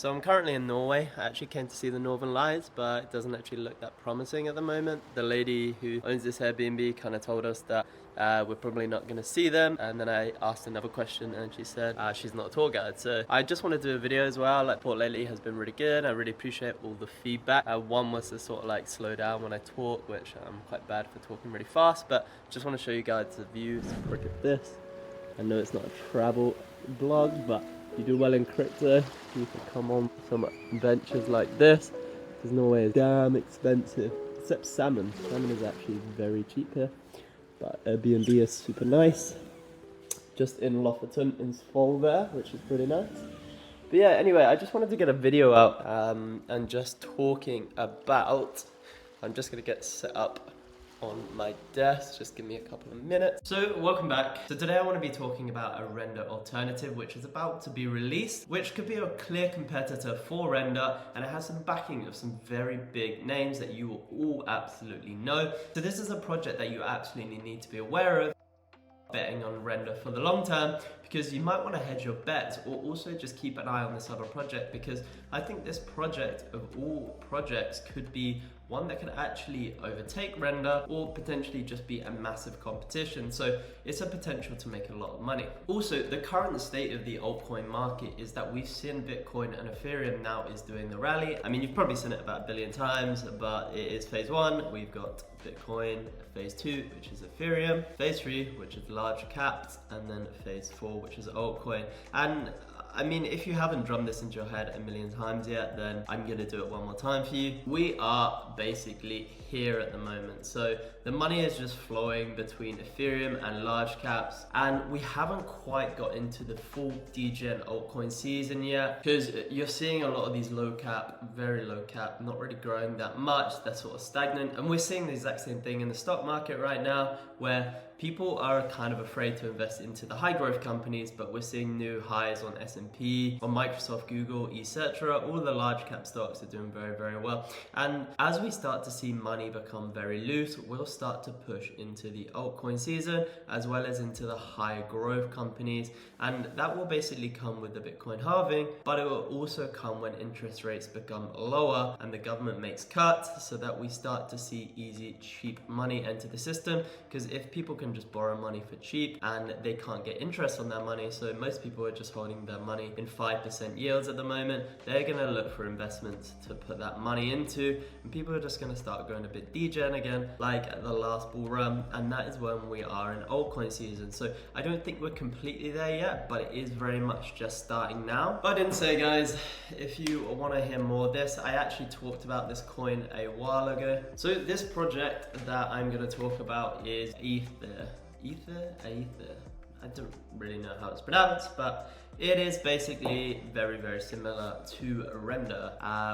So I'm currently in Norway. I actually came to see the Northern Lights, but it doesn't actually look that promising at the moment. The lady who owns this Airbnb kind of told us that we're probably not going to see them. And then I asked another question and she said she's not a tour guide. So I just want to do a video as well. Like, Port lately has been really good. I really appreciate all the feedback. One was to sort of like slow down when I talk, which I'm quite bad for talking really fast, but just want to show you guys the views. Look at this. I know it's not a travel blog, but if you do well in crypto, you can come on some adventures like this, because Norway is damn expensive, except salmon. Salmon is actually very cheap here, but Airbnb is super nice. Just in Lofoten in Svolvær, which is pretty nice. But yeah, anyway, I just wanted to get a video out and just talking about, I'm just going to get set up on my desk, just give me a couple of minutes. So welcome back. So today I want to be talking about a Render alternative which is about to be released, which could be a clear competitor for Render, and it has some backing of some very big names that you will all absolutely know. So this is a project that you absolutely need to be aware of betting on Render for the long term, because you might want to hedge your bets, or also just keep an eye on this other project, because I think this project of all projects could be one that could actually overtake Render or potentially just be a massive competition. So it's a potential to make a lot of money. Also, the current state of the altcoin market is that we've seen Bitcoin and Ethereum now is doing the rally. I mean, you've probably seen it about 1 billion times, but it is phase 1. We've got Bitcoin, phase 2, which is Ethereum, phase 3, which is large caps, and then phase 4, which is altcoin. And I mean, if you haven't drummed this into your head 1 million times yet, then I'm gonna do it one more time for you. We are basically here at the moment. So the money is just flowing between Ethereum and large caps, and we haven't quite got into the full degen altcoin season yet, because you're seeing a lot of these low cap, very low cap, not really growing that much. They're sort of stagnant, and we're seeing the exact same thing in the stock market right now, where people are kind of afraid to invest into the high growth companies, but we're seeing new highs on S&P, on Microsoft, Google, etc. All the large cap stocks are doing very, very well. And as we start to see money become very loose, we'll start to push into the altcoin season, as well as into the high growth companies. And that will basically come with the Bitcoin halving, but it will also come when interest rates become lower and the government makes cuts, so that we start to see easy, cheap money enter the system. Because if people can just borrow money for cheap and they can't get interest on their money, so most people are just holding their money in 5% yields at the moment, they're going to look for investments to put that money into, and people are just going to start going a bit degen again, like at the last bull run, and that is when we are in altcoin season. So I don't think we're completely there yet, but it is very much just starting now. But I didn't say, guys, if you want to hear more of this, I actually talked about this coin a while ago. So this project that I'm going to talk about is Ether. I don't really know how it's pronounced, but it is basically very, very similar to Render.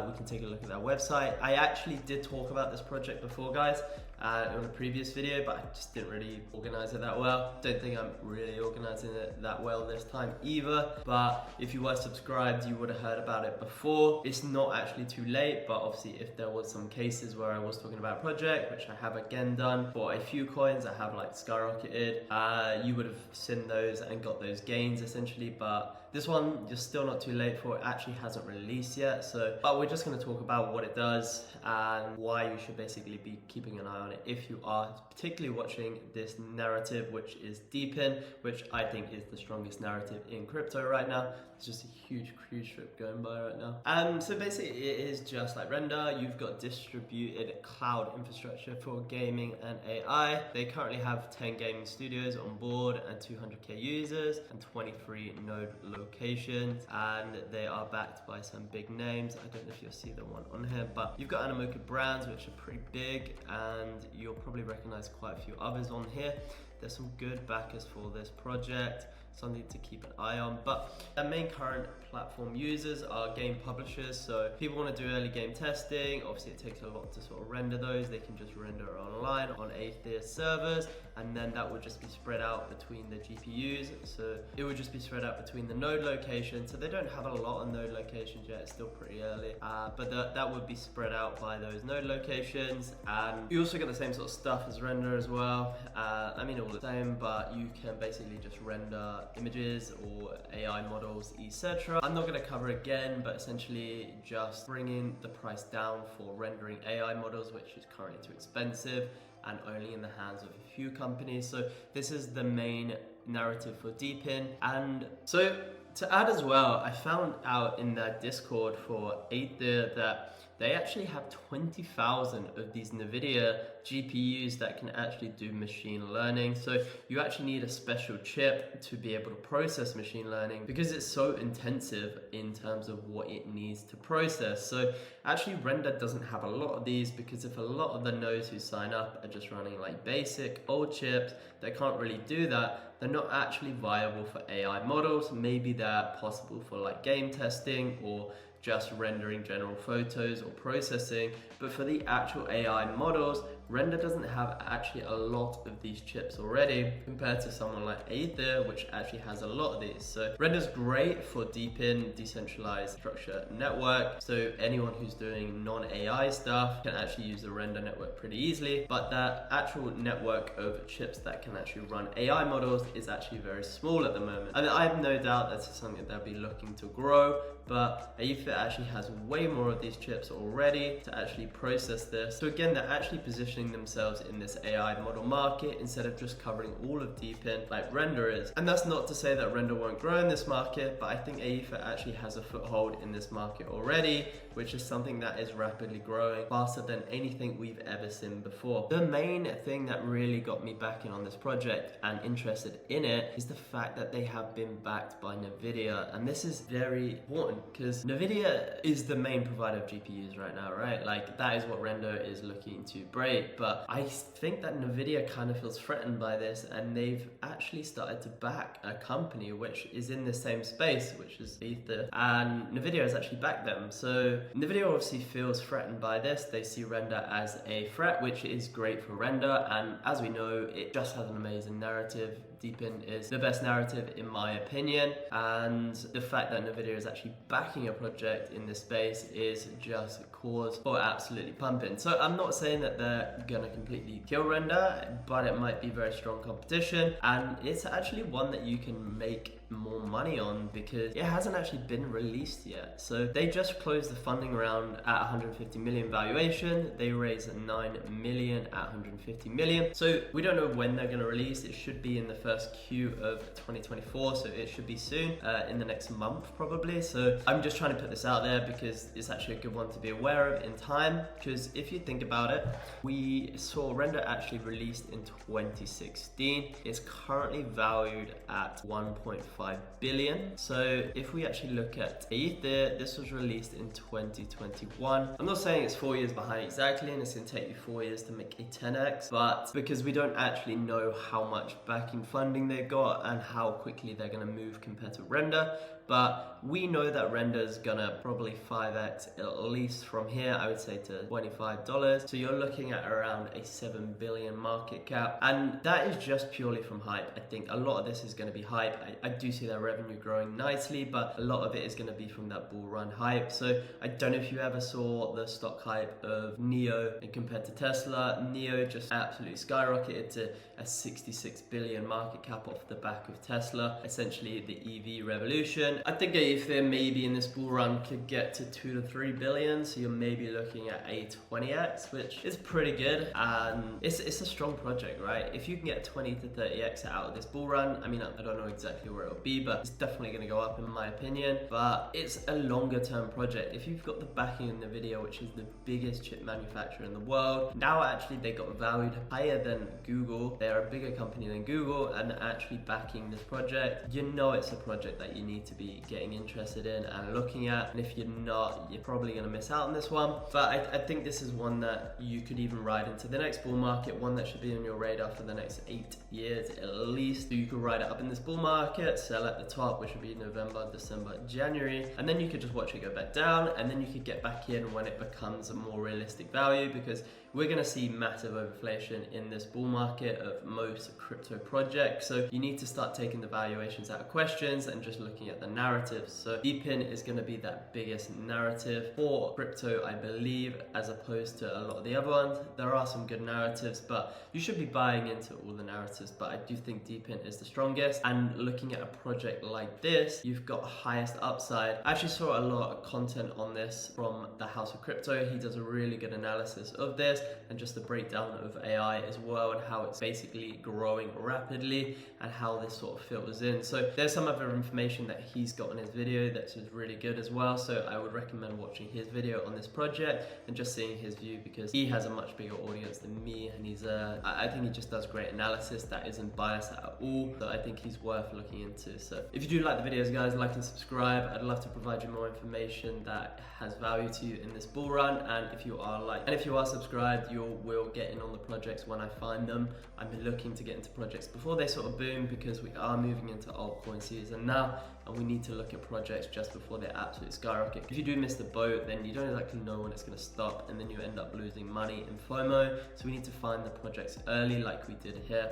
We can take a look at their website. I actually did talk about this project before, guys, in a previous video, but I just didn't really organize it that well. Don't think I'm really organizing it that well this time either, but if you were subscribed, you would have heard about it before. It's not actually too late, but obviously if there was some cases where I was talking about a project, which I have again done for a few coins that have like skyrocketed, you would have seen those and got those gains essentially, but this one, you're still not too late for. It actually hasn't released yet, but we're just going to talk about what it does and why you should basically be keeping an eye on it if you are particularly watching this narrative, which is DEPIN, which I think is the strongest narrative in crypto right now. It's just a huge cruise ship going by right now. So basically it is just like Render. You've got distributed cloud infrastructure for gaming and AI. They currently have 10 gaming studios on board and 200k users and 23 node locations, and they are backed by some big names. I don't know if you'll see the one on here, but you've got Animoca brands, which are pretty big, and you'll probably recognize quite a few others on here. There's some good backers for this project, something to keep an eye on. But their main current platform users are game publishers. So if people want to do early game testing, obviously it takes a lot to sort of render those. They can just render online on Aether servers, and then that would just be spread out between the GPUs. So it would just be spread out between the node locations. So they don't have a lot of node locations yet, it's still pretty early. But that would be spread out by those node locations. And you also get the same sort of stuff as Render as well. I mean, all the same, but you can basically just render images or AI models, etc. I'm not going to cover again, but essentially just bringing the price down for rendering AI models, which is currently too expensive and only in the hands of a few companies. So this is the main narrative for DEPIN. And so to add as well, I found out in their Discord for Aether that they actually have 20,000 of these NVIDIA GPUs that can actually do machine learning. So you actually need a special chip to be able to process machine learning because it's so intensive in terms of what it needs to process. So actually Render doesn't have a lot of these because if a lot of the nodes who sign up are just running like basic old chips, they can't really do that. They're not actually viable for AI models. Maybe they're possible for like game testing or just rendering general photos or processing, but for the actual AI models, Render doesn't have actually a lot of these chips already compared to someone like Aether, which actually has a lot of these. So Render's great for DEPIN, decentralized structure network. So anyone who's doing non-AI stuff can actually use the Render network pretty easily, but that actual network of chips that can actually run AI models is actually very small at the moment. And I have no doubt that's something they'll be looking to grow, but Aether actually has way more of these chips already to actually process this. So again, they're actually positioning themselves in this AI model market instead of just covering all of DEPIN like Render is. And that's not to say that Render won't grow in this market, but I think Aether actually has a foothold in this market already, which is something that is rapidly growing faster than anything we've ever seen before. The main thing that really got me back in on this project and interested in it is the fact that they have been backed by NVIDIA. And this is very important because NVIDIA is the main provider of GPUs right now, right? Like that is what Render is looking to break. But I think that NVIDIA kind of feels threatened by this, and they've actually started to back a company which is in the same space, which is Aether, and NVIDIA has actually backed them. So NVIDIA obviously feels threatened by this. They see Render as a threat, which is great for Render, and as we know, it just has an amazing narrative. DEPIN is the best narrative in my opinion, and the fact that NVIDIA is actually backing a project in this space is just cause for absolutely pumping. So I'm not saying that they're gonna completely kill Render, but it might be very strong competition, and it's actually one that you can make more money on because it hasn't actually been released yet. So they just closed the funding round at 150 million valuation. They raised 9 million at 150 million. So we don't know when they're going to release. It should be in the first Q of 2024, so it should be soon, in the next month probably. So I'm just trying to put this out there because it's actually a good one to be aware of in time, because if you think about it, we saw Render actually released in 2016. It's currently valued at 1.5 billion. So if we actually look at Aether, this was released in 2021. I'm not saying it's 4 years behind exactly, and it's going to take you 4 years to make a 10x, but because we don't actually know how much backing funding they got and how quickly they're going to move compared to Render, but we know that Render is gonna probably 5x at least from here, I would say to $25. So you're looking at around a 7 billion market cap, and that is just purely from hype. I think a lot of this is gonna be hype. I do see their revenue growing nicely, but a lot of it is gonna be from that bull run hype. So I don't know if you ever saw the stock hype of NIO and compared to Tesla. NIO just absolutely skyrocketed to a 66 billion market cap off the back of Tesla, essentially the EV revolution. I think Aether maybe in this bull run could get to 2 to 3 billion, so you're maybe looking at a 20x, which is pretty good, and it's a strong project, right? If you can get 20 to 30x out of this bull run, I mean, I don't know exactly where it'll be, but it's definitely going to go up in my opinion, but it's a longer term project. If you've got the backing of NVIDIA, which is the biggest chip manufacturer in the world, now actually they got valued higher than Google, they're a bigger company than Google, and they're actually backing this project, you know it's a project that you need to be getting interested in and looking at, and if you're not, you're probably going to miss out on this one. But I think this is one that you could even ride into the next bull market, one that should be on your radar for the next 8 years at least. So you could ride it up in this bull market, sell at the top, which would be November, December, January, and then you could just watch it go back down, and then you could get back in when it becomes a more realistic value, because we're going to see massive overinflation in this bull market of most crypto projects. So you need to start taking the valuations out of questions and just looking at the narratives. So DEPIN is going to be that biggest narrative for crypto, I believe, as opposed to a lot of the other ones. There are some good narratives, but you should be buying into all the narratives. But I do think DEPIN is the strongest. And looking at a project like this, you've got highest upside. I actually saw a lot of content on this from the House of Crypto. He does a really good analysis of this and just the breakdown of AI as well, and how it's basically growing rapidly and how this sort of filters in. So there's some other information that he's got in his video that's really good as well. So I would recommend watching his video on this project and just seeing his view, because he has a much bigger audience than me, and he's I think he just does great analysis that isn't biased at all. So I think he's worth looking into. So if you do like the videos, guys, like and subscribe. I'd love to provide you more information that has value to you in this bull run. And if you are subscribed, you will get in on the projects when I find them. I've been looking to get into projects before they sort of boom, because we are moving into altcoin season now, and we need to look at projects just before they absolutely skyrocket. If you do miss the boat, then you don't exactly know when it's going to stop, and then you end up losing money in FOMO. So we need to find the projects early, like we did here.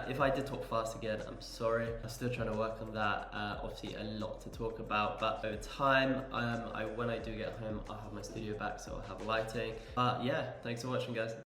If I did talk fast again, I'm sorry. I'm still trying to work on that. Obviously a lot to talk about, but over time, when I do get home, I'll have my studio back, so I'll have lighting. But yeah, thanks for watching, guys.